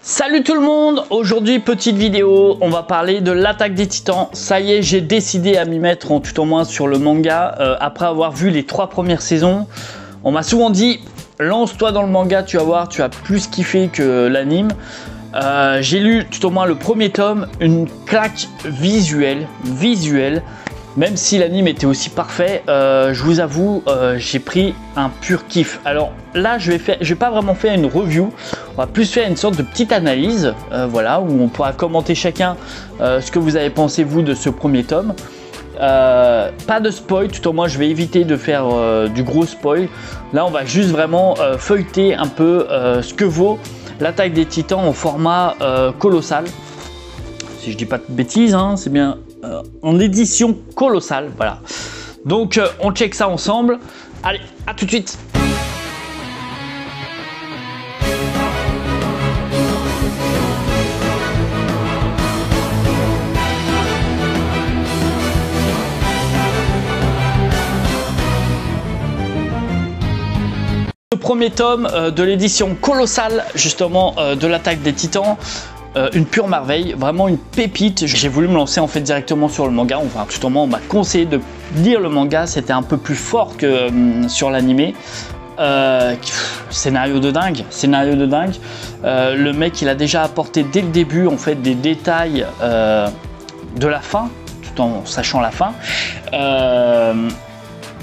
Salut tout le monde, aujourd'hui petite vidéo, on va parler de l'attaque des titans. Ça y est, j'ai décidé à m'y mettre tout au moins sur le manga après avoir vu les 3 premières saisons. On m'a souvent dit, lance-toi dans le manga, tu vas voir, tu as plus kiffé que l'anime. J'ai lu tout au moins le premier tome, une claque visuelle. Même si l'anime était aussi parfait, je vous avoue, j'ai pris un pur kiff. Alors là, je vais pas vraiment faire une review, on va plus faire une sorte de petite analyse, voilà, où on pourra commenter chacun ce que vous avez pensé vous de ce premier tome. Pas de spoil, tout au moins je vais éviter de faire du gros spoil. Là, on va juste vraiment feuilleter un peu ce que vaut l'attaque des titans au format colossal. Si je dis pas de bêtises, hein, c'est bien en édition colossale, voilà. Donc on check ça ensemble. Allez, à tout de suite. Le premier tome de l'édition colossale, justement, de l'attaque des titans. Une pure merveille, vraiment une pépite. J'ai voulu me lancer en fait directement sur le manga. Enfin, tout au moins, on m'a conseillé de lire le manga. C'était un peu plus fort que sur l'animé. Scénario de dingue, le mec, il a déjà apporté dès le début en fait des détails de la fin, tout en sachant la fin.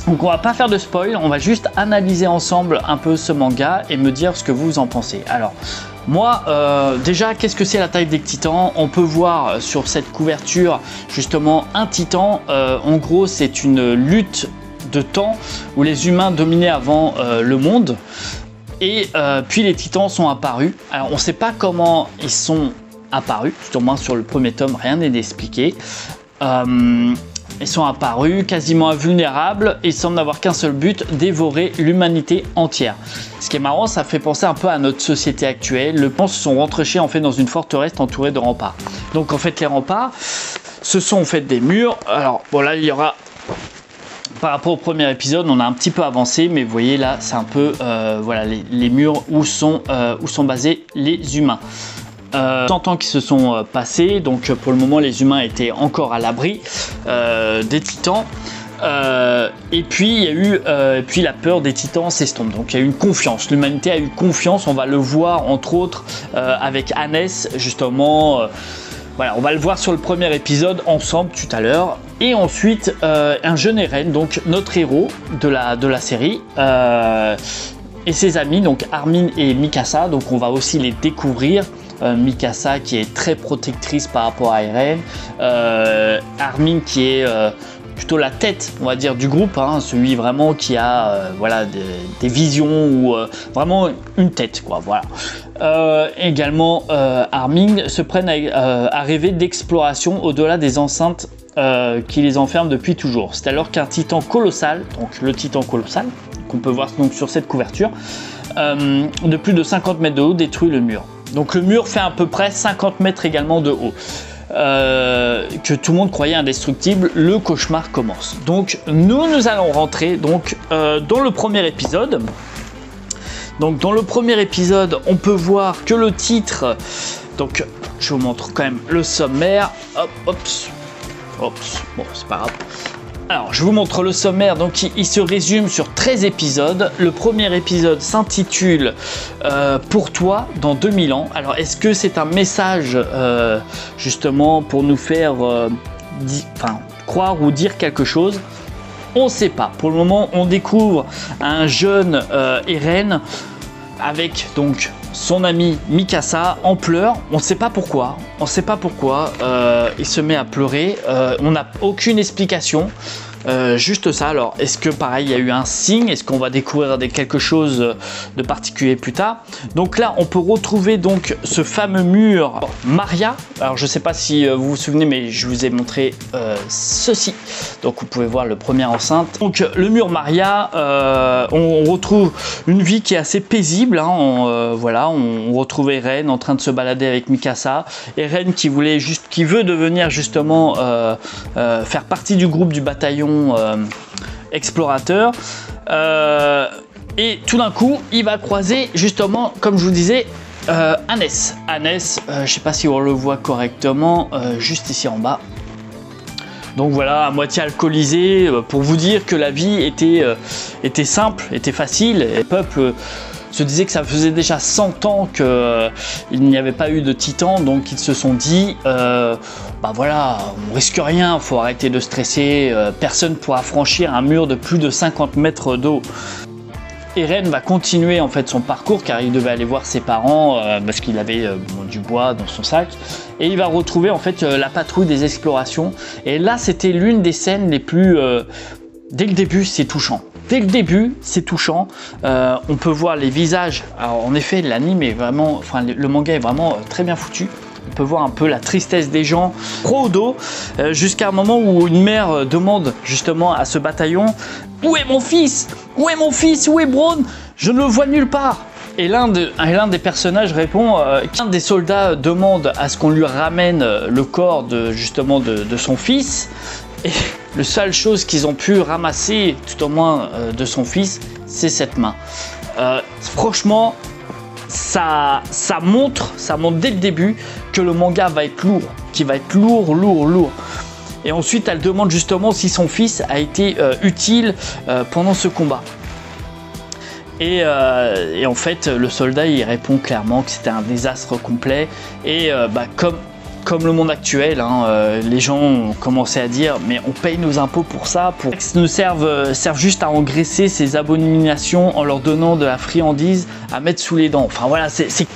Donc on va pas faire de spoil, on va juste analyser ensemble un peu ce manga et me dire ce que vous en pensez. Alors moi, déjà, qu'est-ce que c'est l'attaque des titans? On peut voir sur cette couverture justement un titan. En gros, c'est une lutte de temps où les humains dominaient avant le monde et puis les titans sont apparus. Alors on ne sait pas comment ils sont apparus, tout au moins sur le premier tome, rien n'est expliqué. Ils sont apparus quasiment invulnérables et ils semblent n'avoir qu'un seul but, dévorer l'humanité entière. Ce qui est marrant, ça fait penser un peu à notre société actuelle. Les gens se sont retranchés en fait dans une forteresse entourée de remparts. Donc en fait les remparts, ce sont en fait des murs. Alors bon là il y aura, par rapport au premier épisode, on a un petit peu avancé, mais vous voyez là c'est un peu voilà les murs où sont basés les humains. 100 ans qui se sont passés, donc pour le moment les humains étaient encore à l'abri des titans. Et puis il y a eu puis la peur des titans s'estompe, donc il y a eu une confiance, l'humanité a eu confiance, on va le voir entre autres avec Hannes justement, voilà, on va le voir sur le premier épisode ensemble tout à l'heure. Et ensuite un jeune Eren, donc notre héros de la série, et ses amis, donc Armin et Mikasa, donc on va aussi les découvrir. Mikasa qui est très protectrice par rapport à Eren, Armin qui est plutôt la tête, on va dire, du groupe, hein, celui vraiment qui a voilà, des visions ou vraiment une tête, quoi, voilà. Également Armin se prennent à rêver d'exploration au-delà des enceintes qui les enferment depuis toujours. C'est alors qu'un titan colossal, donc le titan colossal qu'on peut voir donc sur cette couverture, de plus de 50 mètres de haut, détruit le mur. Donc le mur fait à peu près 50 mètres également de haut. Que tout le monde croyait indestructible, le cauchemar commence. Donc nous allons rentrer donc, dans le premier épisode. Donc dans le premier épisode, on peut voir que le titre, donc je vous montre quand même le sommaire. Hop, bon c'est pas grave. Alors, je vous montre le sommaire, donc il se résume sur 13 épisodes. Le premier épisode s'intitule Pour toi dans 2000 ans. Alors, est-ce que c'est un message justement pour nous faire croire ou dire quelque chose? On ne sait pas. Pour le moment, on découvre un jeune Eren avec donc son ami Mikasa en pleurs. On ne sait pas pourquoi. Il se met à pleurer. On n'a aucune explication. Juste ça. Alors, est-ce que pareil, il y a eu un signe? Est-ce qu'on va découvrir quelque chose de particulier plus tard? Donc là, on peut retrouver donc ce fameux mur Maria. Alors, je ne sais pas si vous vous souvenez, mais je vous ai montré ceci. Donc, vous pouvez voir le premier enceinte. Donc, le mur Maria, on retrouve une vie qui est assez paisible. Hein. Voilà, on retrouve Eren en train de se balader avec Mikasa. Eren qui veut devenir justement faire partie du groupe du bataillon explorateur, et tout d'un coup il va croiser justement, comme je vous disais, Hannes. Hannes, je sais pas si on le voit correctement, juste ici en bas. Donc voilà, à moitié alcoolisé, pour vous dire que la vie était simple, était facile. Et le peuple se disait que ça faisait déjà 100 ans qu'il n'y avait pas eu de titans, donc ils se sont dit, bah voilà, on risque rien, faut arrêter de stresser, personne ne pourra franchir un mur de plus de 50 mètres d'eau. Eren va continuer en fait son parcours car il devait aller voir ses parents parce qu'il avait du bois dans son sac et il va retrouver en fait la patrouille des explorations et là c'était l'une des scènes les plus dès le début c'est touchant. Dès le début, c'est touchant. On peut voir les visages. Alors, en effet, l'anime est vraiment, enfin, le manga est vraiment très bien foutu. On peut voir un peu la tristesse des gens, pro au dos, jusqu'à un moment où une mère demande justement à ce bataillon « Où est mon fils? Où est mon fils? Où est Braun? Je ne le vois nulle part !» Et l'un des personnages répond qu'un des soldats demande à ce qu'on lui ramène le corps de son fils. Et la seule chose qu'ils ont pu ramasser, tout au moins de son fils, c'est cette main. Franchement, ça montre dès le début que le manga va être lourd, qu'il va être lourd. Et ensuite, elle demande justement si son fils a été utile pendant ce combat. Et en fait, le soldat, il répond clairement que c'était un désastre complet. Et comme le monde actuel, les gens ont commencé à dire mais on paye nos impôts pour ça, nous servent juste à engraisser ces abominations en leur donnant de la friandise à mettre sous les dents. Enfin voilà, c'est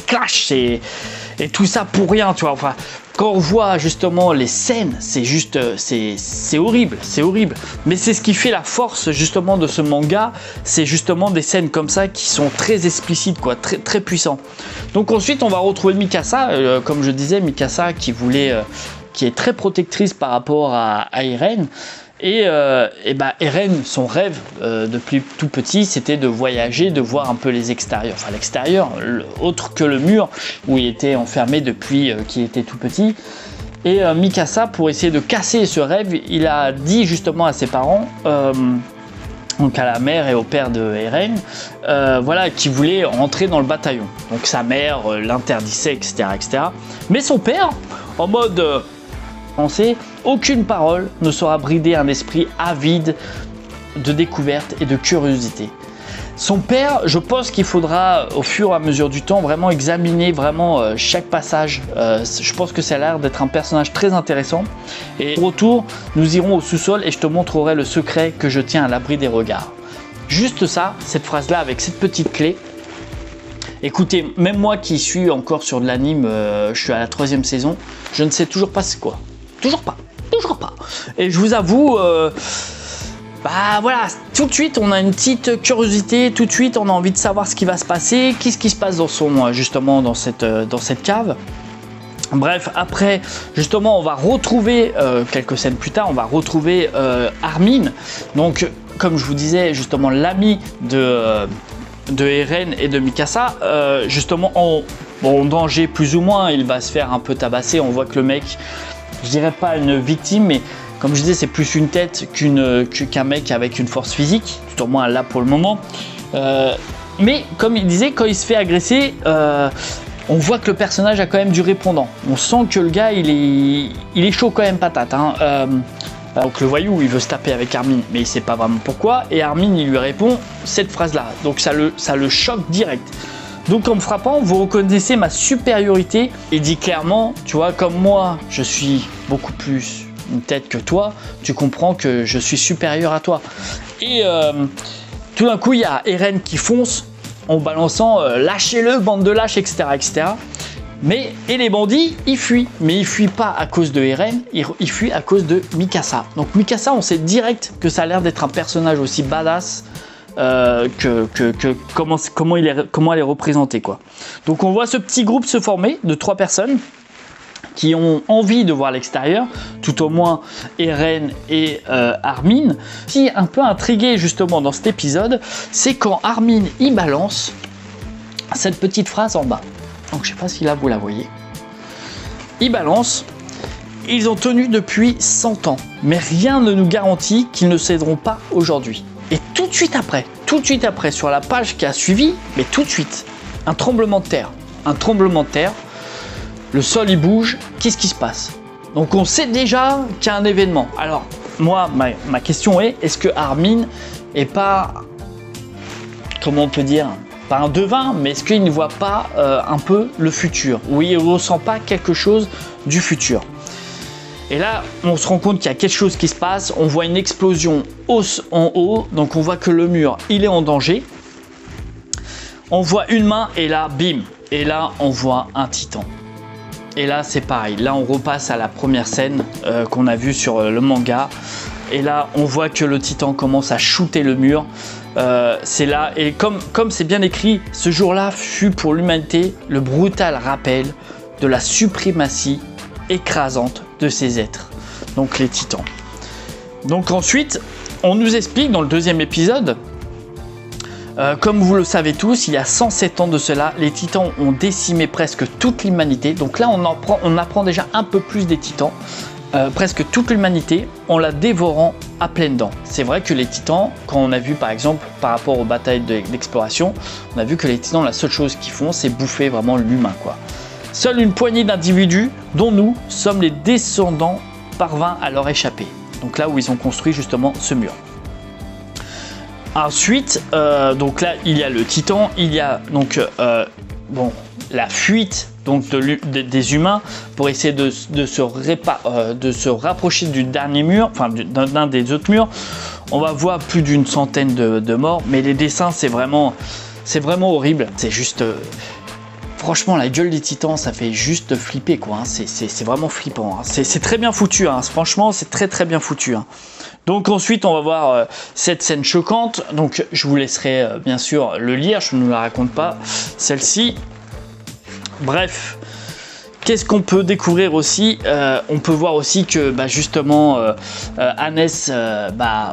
clash, et tout ça pour rien, tu vois. Enfin, quand on voit justement les scènes, c'est horrible. Mais c'est ce qui fait la force justement de ce manga, c'est justement des scènes comme ça qui sont très explicites, quoi, très puissants. Donc ensuite, on va retrouver Mikasa, comme je disais, Mikasa qui est très protectrice par rapport à Eren. Et Eren, son rêve depuis tout petit, c'était de voyager, de voir un peu les extérieurs. Enfin, l'extérieur, autre que le mur où il était enfermé depuis qu'il était tout petit. Et Mikasa, pour essayer de casser ce rêve, il a dit justement à ses parents, donc à la mère et au père de Eren, voilà, qu'il voulait rentrer dans le bataillon. Donc sa mère l'interdisait, etc., etc. Mais son père, en mode... aucune parole ne saura brider un esprit avide de découverte et de curiosité. Son père, je pense qu'il faudra au fur et à mesure du temps vraiment examiner chaque passage. Je pense que ça a l'air d'être un personnage très intéressant. Et au retour, nous irons au sous-sol et je te montrerai le secret que je tiens à l'abri des regards. Juste ça, cette phrase-là avec cette petite clé. Écoutez, même moi qui suis encore sur de l'anime, je suis à la 3e saison, je ne sais toujours pas c'est quoi. Toujours pas. Et je vous avoue, voilà, tout de suite on a une petite curiosité, tout de suite on a envie de savoir ce qui va se passer, qu'est-ce qui se passe justement dans cette cave. Bref, après, justement, on va retrouver, quelques scènes plus tard, on va retrouver Armin. Donc, comme je vous disais, justement, l'ami de Eren et de Mikasa, justement, en danger plus ou moins, il va se faire un peu tabasser. On voit que le mec... Je dirais pas une victime, mais comme je disais, c'est plus une tête qu'un mec avec une force physique, tout au moins là pour le moment. Mais comme il disait, quand il se fait agresser, on voit que le personnage a quand même du répondant. On sent que le gars, il est chaud quand même patate. Donc le voyou, il veut se taper avec Armin, mais il sait pas vraiment pourquoi. Et Armin, il lui répond cette phrase-là. Donc ça le choque direct. Donc en me frappant, vous reconnaissez ma supériorité. Il dit clairement, tu vois, comme moi, je suis beaucoup plus une tête que toi, tu comprends que je suis supérieur à toi. Et tout d'un coup, il y a Eren qui fonce en balançant lâchez-le, bande de lâches, etc., etc. Et les bandits, ils fuient. Mais ils fuient pas à cause de Eren, ils fuient à cause de Mikasa. Donc Mikasa, on sait direct que ça a l'air d'être un personnage aussi badass comment elle est représentée, quoi. Donc on voit ce petit groupe se former de 3 personnes qui ont envie de voir l'extérieur, tout au moins Eren et Armin. Ce qui est un peu intrigué justement dans cet épisode, c'est quand Armin y balance cette petite phrase en bas. Donc je sais pas si là vous la voyez. Il balance: ils ont tenu depuis 100 ans, mais rien ne nous garantit qu'ils ne céderont pas aujourd'hui. Et tout de suite après, sur la page qui a suivi, mais tout de suite, un tremblement de terre. Un tremblement de terre, le sol il bouge, qu'est-ce qui se passe? Donc on sait déjà qu'il y a un événement. Alors moi, ma question est, est-ce que Armin est pas, comment on peut dire, pas un devin, mais est-ce qu'il ne voit pas un peu le futur? Oui, il ne ressent pas quelque chose du futur. Et là, on se rend compte qu'il y a quelque chose qui se passe. On voit une explosion en haut. Donc, on voit que le mur, il est en danger. On voit une main et là, bim. Et là, on voit un titan. Et là, c'est pareil. Là, on repasse à la première scène qu'on a vue sur le manga. Et là, on voit que le titan commence à shooter le mur. C'est là. Et comme c'est bien écrit, ce jour-là fut pour l'humanité le brutal rappel de la suprématie écrasante de ces êtres, donc les titans. Donc ensuite, on nous explique dans le deuxième épisode, comme vous le savez tous, il y a 107 ans de cela, les titans ont décimé presque toute l'humanité. Donc là, on apprend déjà un peu plus des titans. Presque toute l'humanité en la dévorant à pleines dents. C'est vrai que les titans, quand on a vu par exemple par rapport aux batailles d'exploration, on a vu que les titans, la seule chose qu'ils font, c'est bouffer vraiment l'humain, quoi. Seule une poignée d'individus, dont nous sommes les descendants, parvint à leur échapper. Donc là où ils ont construit justement ce mur. Ensuite, donc là il y a le titan, il y a donc la fuite donc des humains pour essayer de se rapprocher du dernier mur, enfin d'un des autres murs. On va voir plus d'une centaine de morts, mais les dessins c'est vraiment horrible. C'est juste franchement, la gueule des titans, ça fait juste flipper, quoi. Hein. C'est vraiment flippant. Hein. C'est très bien foutu. Hein. Franchement, c'est très bien foutu. Hein. Donc ensuite, on va voir cette scène choquante. Donc je vous laisserai bien sûr le lire. Je ne vous la raconte pas, celle-ci. Bref, qu'est-ce qu'on peut découvrir aussi? On peut voir aussi que justement, Hannes,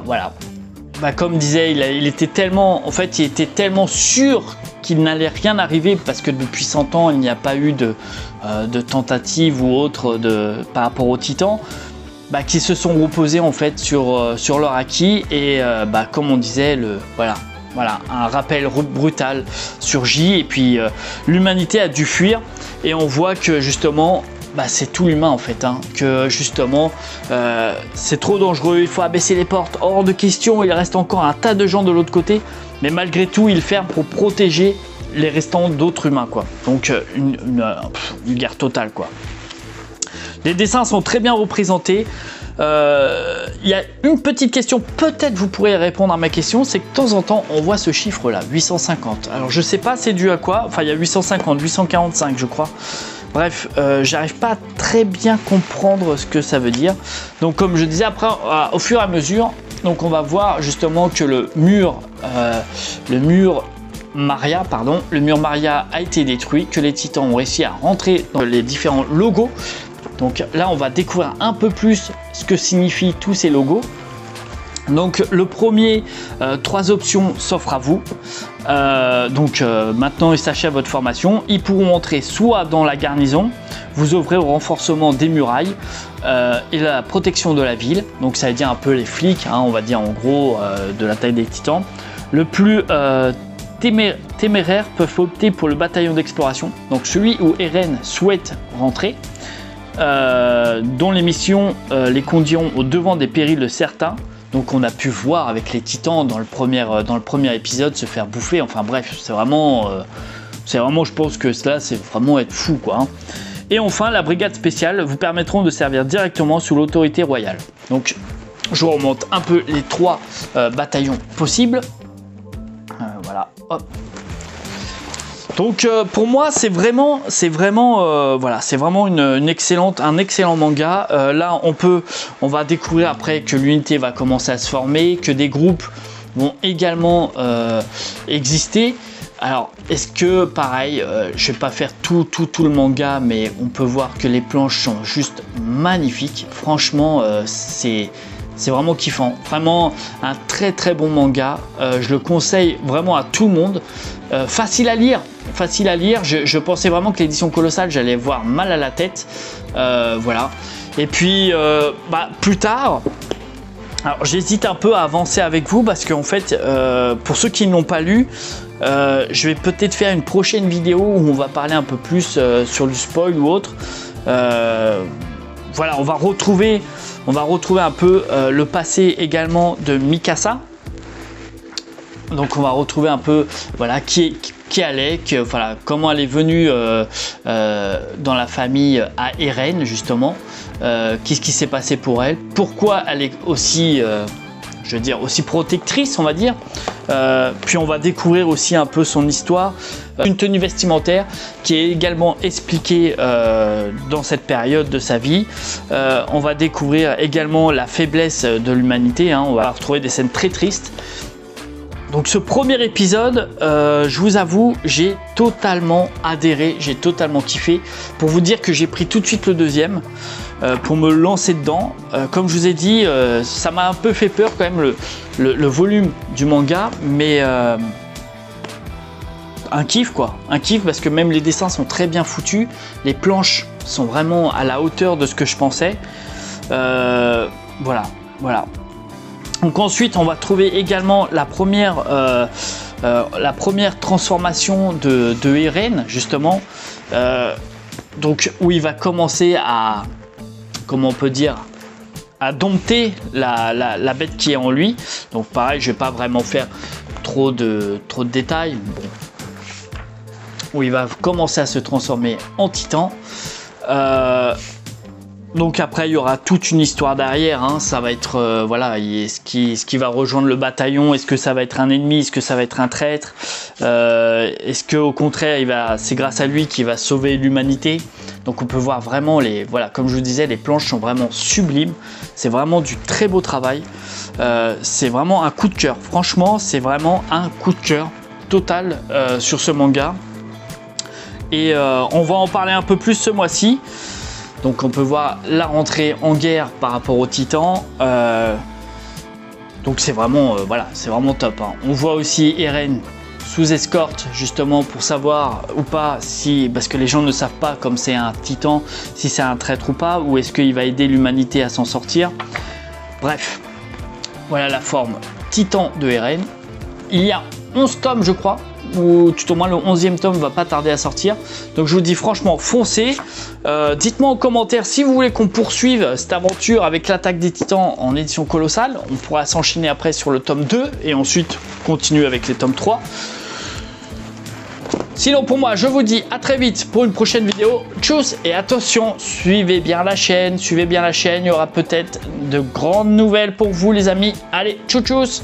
voilà. Comme disait, il était tellement sûr qu'il n'allait rien arriver parce que depuis 100 ans, il n'y a pas eu de tentative ou autre par rapport aux titans, qui se sont reposés en fait sur leur acquis et comme on disait, voilà, un rappel brutal surgit et puis l'humanité a dû fuir et on voit que justement c'est tout l'humain en fait, hein, que justement c'est trop dangereux, il faut abaisser les portes, hors de question, il reste encore un tas de gens de l'autre côté, mais malgré tout il ferme pour protéger les restants d'autres humains, quoi. Donc une guerre totale, quoi. Les dessins sont très bien représentés. Il y a une petite question, peut-être vous pourrez répondre à ma question, c'est que de temps en temps on voit ce chiffre là, 850. Alors je sais pas c'est dû à quoi, enfin il y a 850, 845 je crois. Bref, j'arrive pas à très bien comprendre ce que ça veut dire. Donc comme je disais, après au fur et à mesure, donc on va voir justement que le mur Maria a été détruit, que les titans ont réussi à rentrer dans les différents logos. Donc là on va découvrir un peu plus ce que signifient tous ces logos. Donc le premier, 3 options s'offrent à vous. Maintenant il s'achève votre formation. Ils pourront entrer soit dans la garnison, vous ouvrez au renforcement des murailles et la protection de la ville. Donc ça veut dire un peu les flics, hein, on va dire en gros de la taille des titans. Le plus téméraires peuvent opter pour le bataillon d'exploration. Donc celui où Eren souhaite rentrer, dont les missions les conduiront au devant des périls de certains. Donc on a pu voir avec les titans dans le premier épisode se faire bouffer. Enfin bref, c'est vraiment, je pense que cela c'est vraiment être fou, quoi. Hein. Et enfin, la brigade spéciale vous permettront de servir directement sous l'autorité royale. Donc je vous remonte un peu les 3 bataillons possibles. Voilà, hop. Donc pour moi c'est vraiment un excellent manga. Là on va découvrir après que l'unité va commencer à se former, que des groupes vont également exister. Alors est-ce que pareil, je vais pas faire tout le manga, mais on peut voir que les planches sont juste magnifiques. Franchement c'est vraiment kiffant, vraiment un très bon manga. Je le conseille vraiment à tout le monde. Facile à lire. Je pensais vraiment que l'édition colossale, j'allais voir mal à la tête. Voilà. Et puis plus tard, Alors j'hésite un peu à avancer avec vous parce qu'en fait, pour ceux qui ne l'ont pas lu, je vais peut-être faire une prochaine vidéo où on va parler un peu plus sur du spoil ou autre. Voilà, on va retrouver un peu le passé également de Mikasa. Donc on va retrouver un peu voilà qui Alec, voilà comment elle est venue dans la famille à Eren justement, qu'est-ce qui s'est passé pour elle, pourquoi elle est aussi je veux dire aussi protectrice on va dire, puis on va découvrir aussi un peu son histoire, une tenue vestimentaire qui est également expliquée dans cette période de sa vie. On va découvrir également la faiblesse de l'humanité, hein. On va retrouver des scènes très tristes. Donc ce premier épisode, je vous avoue, j'ai totalement adhéré, j'ai totalement kiffé. Pour vous dire que j'ai pris tout de suite le deuxième pour me lancer dedans. Comme je vous ai dit, ça m'a un peu fait peur quand même le volume du manga, mais un kiff quoi, un kiff parce que même les dessins sont très bien foutus, les planches sont vraiment à la hauteur de ce que je pensais. Voilà. Donc ensuite, on va trouver également la première transformation de Eren, justement. Donc où il va commencer à, comment on peut dire, à dompter la bête qui est en lui. Donc pareil, je vais pas vraiment faire trop de détails. Bon. Où il va commencer à se transformer en titan. Donc après il y aura toute une histoire derrière, hein. Ça va être voilà, est-ce qu'il va rejoindre le bataillon, est-ce que ça va être un ennemi, est-ce que ça va être un traître, est-ce que au contraire c'est grâce à lui qu'il va sauver l'humanité. Donc on peut voir vraiment voilà, comme je vous disais, les planches sont vraiment sublimes, c'est vraiment du très beau travail, c'est vraiment un coup de cœur, franchement c'est vraiment un coup de cœur total sur ce manga. Et on va en parler un peu plus ce mois-ci. Donc on peut voir la rentrée en guerre par rapport aux titans. Donc c'est vraiment, voilà, c'est vraiment top, hein. On voit aussi Eren sous escorte justement pour savoir ou pas si, parce que les gens ne savent pas comme c'est un titan, si c'est un traître ou pas, ou est-ce qu'il va aider l'humanité à s'en sortir. Bref, voilà la forme titan de Eren. Il y a 11 tomes je crois, ou tout au moins le 11e tome va pas tarder à sortir. Donc je vous dis franchement foncez. Dites-moi en commentaire si vous voulez qu'on poursuive cette aventure avec l'attaque des titans en édition colossale. On pourra s'enchaîner après sur le tome 2 et ensuite continuer avec les tomes 3. Sinon pour moi je vous dis à très vite pour une prochaine vidéo. Tchuss et attention, suivez bien la chaîne, il y aura peut-être de grandes nouvelles pour vous les amis. Allez, tchou tchous.